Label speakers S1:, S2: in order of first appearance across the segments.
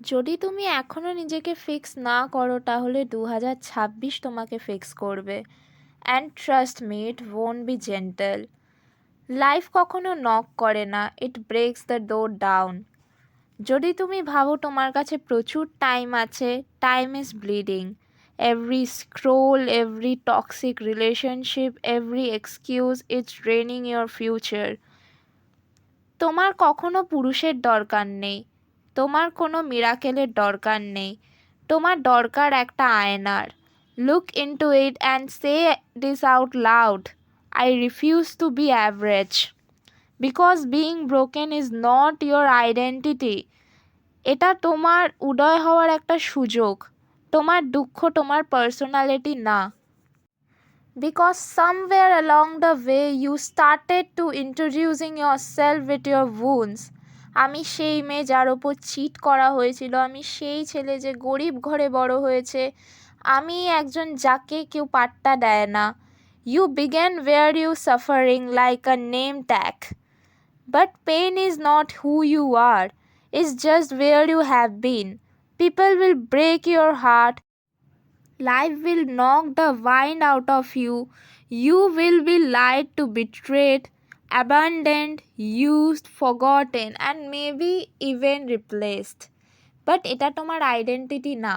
S1: যদি তুমি এখনও নিজেকে ফিক্স না করো তাহলে 2026 তোমাকে ফিক্স করবে। And trust me, it won't be gentle. Life কখনো নক করে না, ইট ব্রেকস দ্য ডোর ডাউন। যদি তুমি ভাবো তোমার কাছে প্রচুর টাইম আছে, time is bleeding. Every scroll, every toxic relationship, every excuse, it's draining your future. তোমার কখনো পুরুষের দরকার নেই, তোমার কোনো মিরাকেলের দরকার নেই, তোমার দরকার একটা আয়নার। Look into it and say this out loud, I refuse to be average. Because being broken is not your identity. এটা তোমার উদয় হওয়ার একটা সুযোগ, তোমার দুঃখ তোমার পার্সোনালিটি না। Because somewhere along the way you started to introducing yourself with your wounds. আমি সেই মেয়ে যার ওপর চিট করা হয়েছিল, আমি সেই ছেলে যে গরিব ঘরে বড় হয়েছে, আমি একজন যাকে কেউ পাত্তা দেয় না। You began where you suffering like a name tag. But pain is not who you are, it's just where you have been. People will break your heart. Life will knock the wind out of you. You will be lied to, betrayed, abandoned, used, forgotten, and maybe even replaced. But এটা তোমার identity না,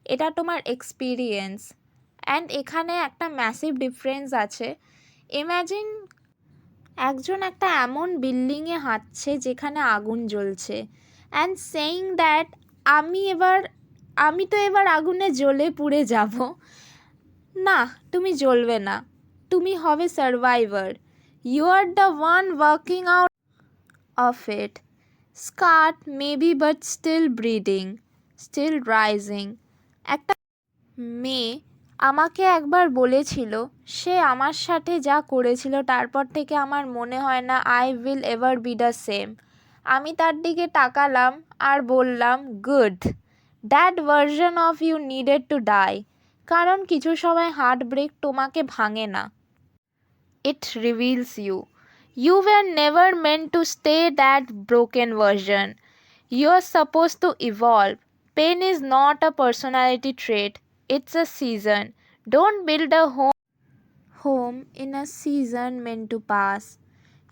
S1: এটা তোমার experience. And এখানে একটা massive difference আছে। Imagine একজন একটা এমন বিল্ডিংয়ে হাঁটছে যেখানে আগুন জ্বলছে, অ্যান্ড সেইং দ্যাট আমি তো এবার আগুনে জ্বলে পুড়ে যাব। না, তুমি জ্বলবে না, তুমি হবে survivor. You are the one working out of it, scarred maybe but still breathing, still rising. একটা মেয়ে আমাকে একবার বলেছিল, সে আমার সাথে যা করেছিল তারপর থেকে আমার মনে হয় না I will ever be the same. আমি তার দিকে তাকালাম আর বললাম, good, that version of you needed to die. কারণ কিছু সময় হার্ট ব্রেক তোমাকে ভাঙে না, it reveals you. You were never meant to stay that broken version, you are suppose to evolve. Pain is not a personality trait, it's a season. Don't build a home in a season meant to pass.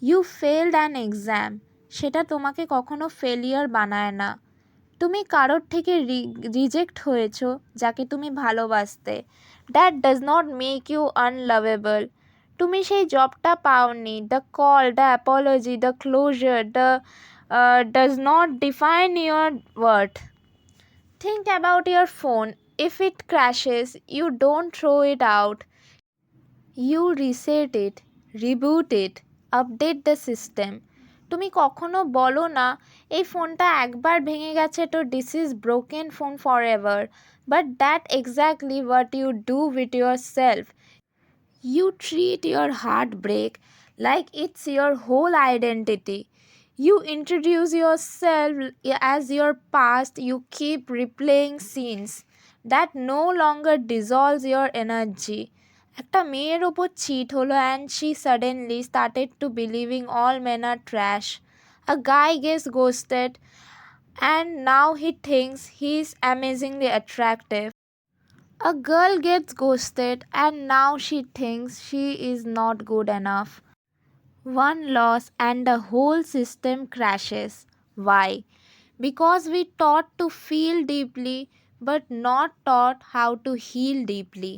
S1: You failed an exam. সেটা তোমাকে কখনো failure বানায় না। তুমি কারোর থেকে reject হয়েছো যাকে তুমি ভালোবাসতে। That does not make you unlovable. তুমি সেই জবটা পাওনি, the call, the apology, the closure, the does not define your worth. Think about your phone. If it crashes, you don't throw it out. You reset it, reboot it, update the system. তুমি কখনো বলো না এই ফোনটা একবার ভেঙে গেছে তো this is broken phone forever. But that exactly what you do with yourself. You treat your heartbreak like it's your whole identity. You introduce yourself as your past. You keep replaying scenes that no longer dissolves your energy. একটা মেয়ের ওপর cheat হলো and she suddenly started to believing all men are trash. A guy gets ghosted and now he thinks he's amazingly attractive. A girl gets ghosted and now she thinks she is not good enough. One loss and the whole system crashes. Why? Because we taught to feel deeply but not taught how to heal deeply.